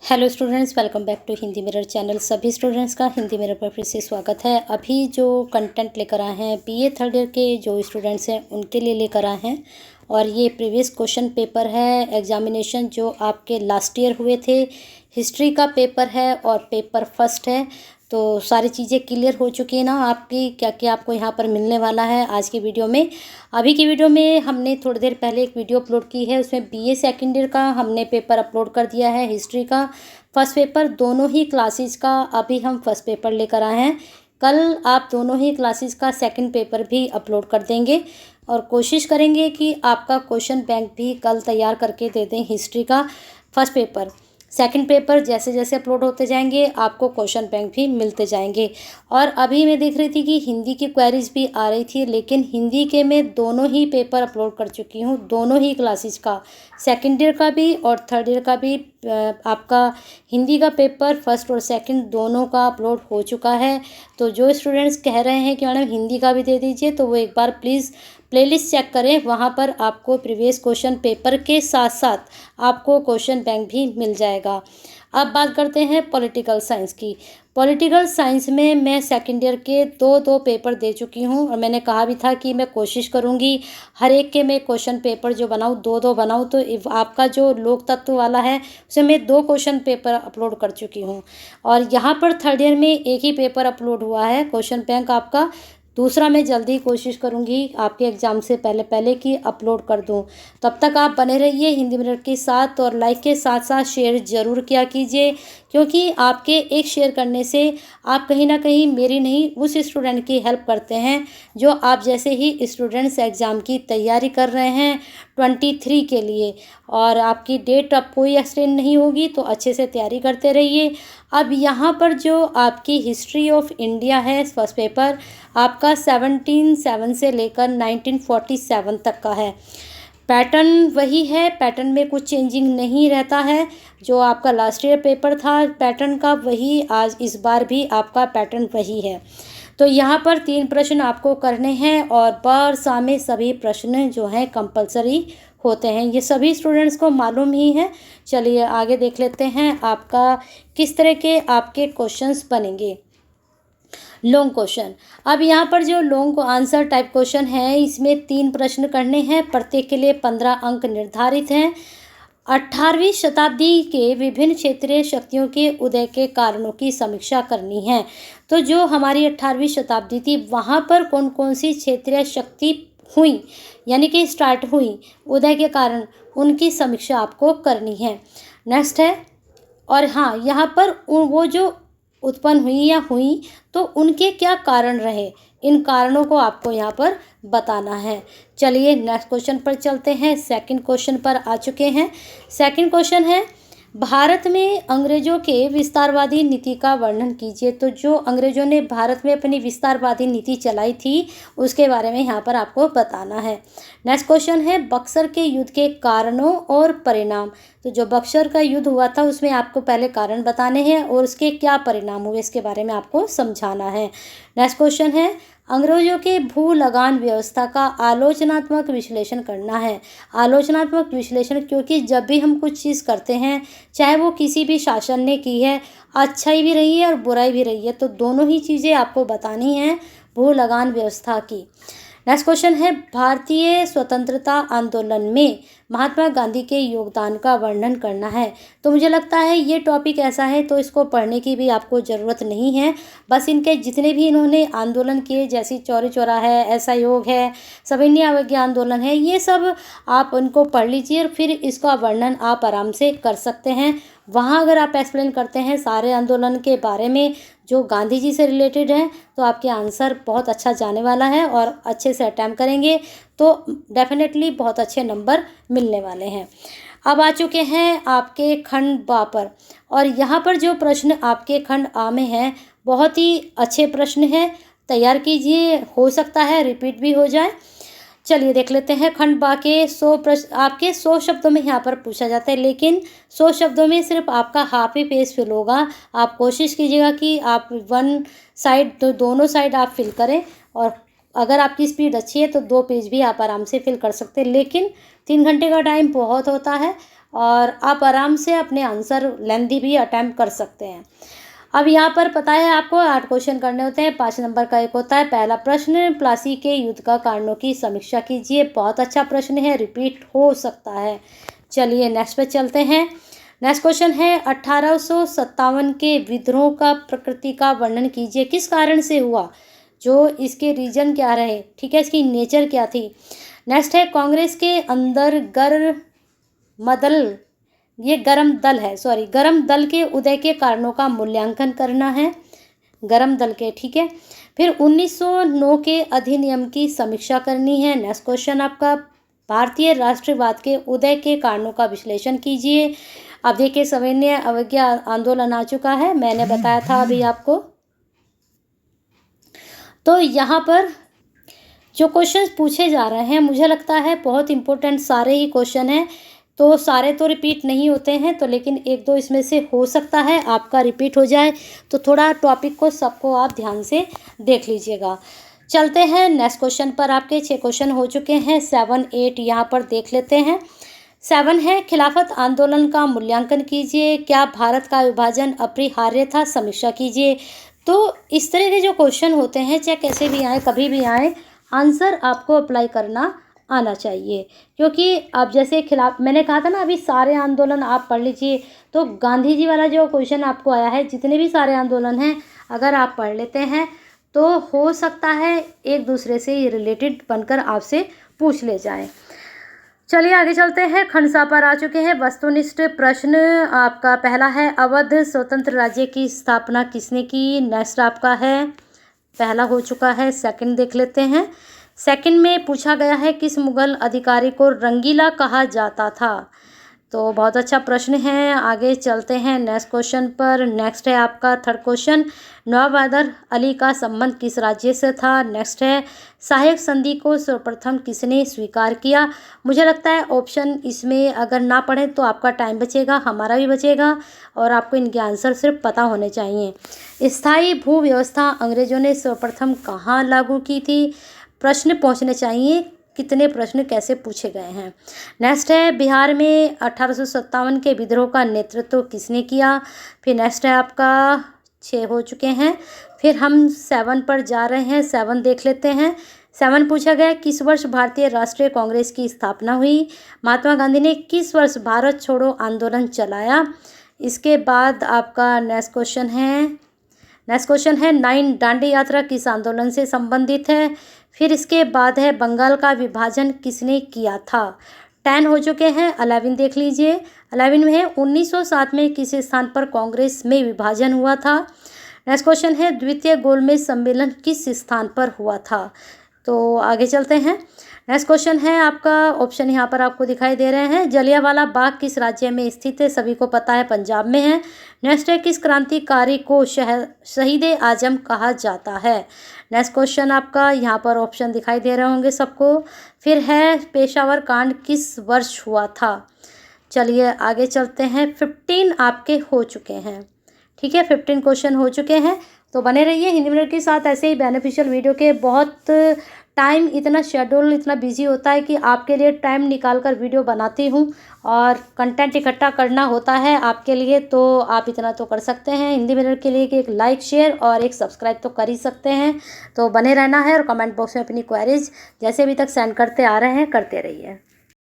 Hello students, welcome back to Hindi Mirror channel. सभी students का Hindi mirror पर फिर से स्वागत है। अभी जो कंटेंट लेकर आए हैं बीए थर्ड ईयर के जो स्टूडेंट्स हैं उनके लिए लेकर आए हैं, और ये प्रीवियस क्वेश्चन पेपर है एग्जामिनेशन जो आपके लास्ट ईयर हुए थे। हिस्ट्री का पेपर है और पेपर फर्स्ट है, तो सारी चीज़ें क्लियर हो चुकी है ना आपकी, क्या क्या आपको यहाँ पर मिलने वाला है आज की वीडियो में। अभी की वीडियो में हमने थोड़ी देर पहले एक वीडियो अपलोड की है, उसमें बीए सेकेंड ईयर का हमने पेपर अपलोड कर दिया है। हिस्ट्री का फर्स्ट पेपर दोनों ही क्लासेस का अभी हम फर्स्ट पेपर लेकर आए हैं। कल आप दोनों ही क्लासेस का सेकंड पेपर भी अपलोड कर देंगे, और कोशिश करेंगे कि आपका क्वेश्चन बैंक भी कल तैयार करके दे दें। हिस्ट्री का फर्स्ट पेपर सेकंड पेपर जैसे जैसे अपलोड होते जाएंगे आपको क्वेश्चन बैंक भी मिलते जाएंगे। और अभी मैं देख रही थी कि हिंदी की क्वेरीज भी आ रही थी, लेकिन हिंदी के मैं दोनों ही पेपर अपलोड कर चुकी हूँ, दोनों ही क्लासेस का, सेकंड ईयर का भी और थर्ड ईयर का भी। आपका हिंदी का पेपर फर्स्ट और सेकंड दोनों का अपलोड हो चुका है। तो जो स्टूडेंट्स कह रहे हैं कि मैडम हिंदी का भी दे दीजिए, तो वो एक बार प्लीज़ प्लेलिस्ट चेक करें, वहाँ पर आपको प्रीवियस क्वेश्चन पेपर के साथ साथ आपको क्वेश्चन बैंक भी मिल जाएगा। अब बात करते हैं पॉलिटिकल साइंस की। पॉलिटिकल साइंस में मैं सेकंड ईयर के दो पेपर दे चुकी हूँ, और मैंने कहा भी था कि मैं कोशिश करूँगी हर एक के मैं क्वेश्चन पेपर जो बनाऊँ दो बनाऊँ। तो आपका जो लोक तत्व वाला है उसमें मैं 2 क्वेश्चन पेपर अपलोड कर चुकी हूँ, और यहाँ पर थर्ड ईयर में एक ही पेपर अपलोड हुआ है क्वेश्चन बैंक आपका। दूसरा मैं जल्दी कोशिश करूंगी आपके एग्ज़ाम से पहले पहले कि अपलोड कर दूं। तब तक आप बने रहिए हिंदी मिरर के साथ, और लाइक के साथ साथ शेयर ज़रूर किया कीजिए, क्योंकि आपके एक शेयर करने से आप कहीं ना कहीं मेरी नहीं उस स्टूडेंट की हेल्प करते हैं जो आप जैसे ही स्टूडेंट्स एग्ज़ाम की तैयारी कर रहे हैं 23 के लिए। और आपकी डेट अब कोई एक्सटेंड नहीं होगी, तो अच्छे से तैयारी करते रहिए। अब यहाँ पर जो आपकी हिस्ट्री ऑफ इंडिया है फर्स्ट पेपर आपका 1707 से लेकर 1947 तक का है। पैटर्न वही है, पैटर्न में कुछ चेंजिंग नहीं रहता है। जो आपका लास्ट ईयर पेपर था पैटर्न का, वही आज इस बार भी आपका पैटर्न वही है। तो यहाँ पर 3 प्रश्न आपको करने हैं, और वर्षा में सभी प्रश्न जो हैं कंपलसरी होते हैं, ये सभी स्टूडेंट्स को मालूम ही है। चलिए आगे देख लेते हैं आपका किस तरह के आपके क्वेश्चंस बनेंगे। Long question. अब यहाँ पर जो लॉन्ग आंसर टाइप क्वेश्चन है इसमें 3 प्रश्न करने हैं, प्रत्येक के लिए 15 अंक निर्धारित हैं। 18वीं शताब्दी के विभिन्न क्षेत्रीय शक्तियों के उदय के कारणों की समीक्षा करनी है। तो जो हमारी 18वीं शताब्दी थी वहाँ पर कौन कौन सी क्षेत्रीय शक्ति हुई, यानी कि स्टार्ट हुई, उदय के कारण, उनकी समीक्षा आपको करनी है। नेक्स्ट है, और हाँ यहाँ पर वो जो उत्पन्न हुई या हुई तो उनके क्या कारण रहे, इन कारणों को आपको यहाँ पर बताना है। चलिए नेक्स्ट क्वेश्चन पर चलते हैं। सेकंड क्वेश्चन पर आ चुके हैं। सेकंड क्वेश्चन है, भारत में अंग्रेजों के विस्तारवादी नीति का वर्णन कीजिए। तो जो अंग्रेजों ने भारत में अपनी विस्तारवादी नीति चलाई थी उसके बारे में यहाँ पर आपको बताना है। नेक्स्ट क्वेश्चन है, बक्सर के युद्ध के कारणों और परिणाम। तो जो बक्सर का युद्ध हुआ था उसमें आपको पहले कारण बताने हैं और उसके क्या परिणाम हुए इसके बारे में आपको समझाना है। नेक्स्ट क्वेश्चन है, अंग्रेजों के भू लगान व्यवस्था का आलोचनात्मक विश्लेषण करना है। आलोचनात्मक विश्लेषण, क्योंकि जब भी हम कुछ चीज़ करते हैं चाहे वो किसी भी शासन ने की है, अच्छाई भी रही है और बुराई भी रही है, तो दोनों ही चीज़ें आपको बतानी हैं भू लगान व्यवस्था की। नेक्स्ट क्वेश्चन है, भारतीय स्वतंत्रता आंदोलन में महात्मा गांधी के योगदान का वर्णन करना है। तो मुझे लगता है ये टॉपिक ऐसा है तो इसको पढ़ने की भी आपको ज़रूरत नहीं है। बस इनके जितने भी इन्होंने आंदोलन किए, जैसे चौरी चौरा है, असहयोग है, सविनय अवज्ञा आंदोलन है, ये सब आप उनको पढ़ लीजिए और फिर इसका वर्णन आप आराम से कर सकते हैं। वहाँ अगर आप एक्सप्लेन करते हैं सारे आंदोलन के बारे में जो गांधी जी से रिलेटेड है, तो आपके आंसर बहुत अच्छा जाने वाला है, और अच्छे से अटैम्प्ट करेंगे तो डेफिनेटली बहुत अच्छे नंबर मिलने वाले हैं। अब आ चुके हैं आपके खंड बा पर, और यहाँ पर जो प्रश्न आपके खंड आ में हैं बहुत ही अच्छे प्रश्न हैं, तैयार कीजिए, हो सकता है रिपीट भी हो जाए। चलिए देख लेते हैं। खंड बा के 100 प्रश्न आपके 100 शब्दों में यहाँ पर पूछा जाता है, लेकिन 100 शब्दों में सिर्फ आपका हाफ ही पेज फिल होगा। आप कोशिश कीजिएगा कि आप वन साइड तो दोनों साइड आप फिल करें, और अगर आपकी स्पीड अच्छी है तो 2 पेज भी आप आराम से फिल कर सकते हैं, लेकिन 3 घंटे का टाइम बहुत होता है। और आप आराम से अपने आंसर लेंथी भी अटैम्प्ट कर सकते हैं। अब यहाँ पर पता है आपको 8 क्वेश्चन करने होते हैं। 5 नंबर का एक होता है। पहला प्रश्न, प्लासी के युद्ध का कारणों की समीक्षा कीजिए। बहुत अच्छा प्रश्न है, रिपीट हो सकता है। चलिए नेक्स्ट पे चलते हैं। नेक्स्ट क्वेश्चन है 1857 के विद्रोह का प्रकृति का वर्णन कीजिए। किस कारण से हुआ, जो इसके रीजन क्या रहे, ठीक है, इसकी नेचर क्या थी। नेक्स्ट है कांग्रेस के अंदर गरम दल के उदय के कारणों का मूल्यांकन करना है, गरम दल के, ठीक है। फिर 1909 के अधिनियम की समीक्षा करनी है। नेक्स्ट क्वेश्चन आपका, भारतीय राष्ट्रवाद के उदय के कारणों का विश्लेषण कीजिए। अब देखिए सविनय अवज्ञा आंदोलन आ चुका है, मैंने बताया था अभी आपको। तो यहाँ पर जो क्वेश्चंस पूछे जा रहे हैं मुझे लगता है बहुत इंपॉर्टेंट सारे ही क्वेश्चन हैं। तो सारे तो रिपीट नहीं होते हैं, तो लेकिन एक दो इसमें से हो सकता है आपका रिपीट हो जाए, तो थोड़ा टॉपिक को सबको आप ध्यान से देख लीजिएगा। चलते हैं नेक्स्ट क्वेश्चन पर। आपके 6 क्वेश्चन हो चुके हैं, 7, 8 यहाँ पर देख लेते हैं। 7 है, खिलाफत आंदोलन का मूल्यांकन कीजिए। क्या भारत का विभाजन अपरिहार्य था, समीक्षा कीजिए। तो इस तरह के जो क्वेश्चन होते हैं, चाहे कैसे भी आए, कभी भी आए, आंसर आपको अप्लाई करना आना चाहिए। क्योंकि अब जैसे मैंने कहा था ना अभी, सारे आंदोलन आप पढ़ लीजिए। तो गांधी जी वाला जो क्वेश्चन आपको आया है, जितने भी सारे आंदोलन हैं अगर आप पढ़ लेते हैं तो हो सकता है एक दूसरे से ये रिलेटेड बनकर आपसे पूछ ले जाएं। चलिए आगे चलते हैं। खंडसा पर आ चुके हैं। वस्तुनिष्ठ प्रश्न आपका पहला है, अवध स्वतंत्र राज्य की स्थापना किसने की। नेक्स्ट आपका है, पहला हो चुका है। सेकंड देख लेते हैं। सेकंड में पूछा गया है, किस मुगल अधिकारी को रंगीला कहा जाता था। तो बहुत अच्छा प्रश्न है। आगे चलते हैं नेक्स्ट क्वेश्चन पर। नेक्स्ट है आपका थर्ड क्वेश्चन, नवाब हैदर अली का संबंध किस राज्य से था। नेक्स्ट है, सहायक संधि को सर्वप्रथम किसने स्वीकार किया। मुझे लगता है ऑप्शन इसमें अगर ना पढ़ें तो आपका टाइम बचेगा, हमारा भी बचेगा, और आपको इनके आंसर सिर्फ पता होने चाहिए। स्थायी भू व्यवस्था अंग्रेजों ने सर्वप्रथम कहाँ लागू की थी। प्रश्न पहुँचने चाहिए, कितने प्रश्न कैसे पूछे गए हैं। नेक्स्ट है, बिहार में 1857 के विद्रोह का नेतृत्व किसने किया। फिर नेक्स्ट है आपका 6 हो चुके हैं। फिर हम 7 पर जा रहे हैं। 7 देख लेते हैं। 7 पूछा गया, किस वर्ष भारतीय राष्ट्रीय कांग्रेस की स्थापना हुई। महात्मा गांधी ने किस वर्ष भारत छोड़ो आंदोलन चलाया। इसके बाद आपका नेक्स्ट क्वेश्चन है 9, दांडी यात्रा किस आंदोलन से संबंधित है। फिर इसके बाद है, बंगाल का विभाजन किसने किया था। 10 हो चुके हैं। 11 देख लीजिए। 11 में है, 1907 में किस स्थान पर कांग्रेस में विभाजन हुआ था। नेक्स्ट क्वेश्चन है, द्वितीय गोलमेज सम्मेलन किस स्थान पर हुआ था। तो आगे चलते हैं। नेक्स्ट क्वेश्चन है आपका, ऑप्शन यहाँ पर आपको दिखाई दे रहे हैं। जलियांवाला बाग किस राज्य में स्थित है, सभी को पता है, पंजाब में है। नेक्स्ट है, किस क्रांतिकारी को शहीद आजम कहा जाता है। नेक्स्ट क्वेश्चन आपका, यहाँ पर ऑप्शन दिखाई दे रहे होंगे सबको। फिर है, पेशावर कांड किस वर्ष हुआ था। चलिए आगे चलते हैं। 15 आपके हो चुके हैं, ठीक है, 15 क्वेश्चन हो चुके हैं। तो बने रहिए हिंदी मिनट के साथ, ऐसे ही बेनिफिशियल वीडियो के। बहुत टाइम, इतना शेड्यूल इतना बिजी होता है कि आपके लिए टाइम निकाल कर वीडियो बनाती हूँ, और कंटेंट इकट्ठा करना होता है आपके लिए। तो आप इतना तो कर सकते हैं हिंदी मिनट के लिए कि एक लाइक, शेयर और एक सब्सक्राइब तो कर ही सकते हैं। तो बने रहना है, और कमेंट बॉक्स में अपनी क्वेरीज जैसे अभी तक सेंड करते आ रहे हैं करते रहिए।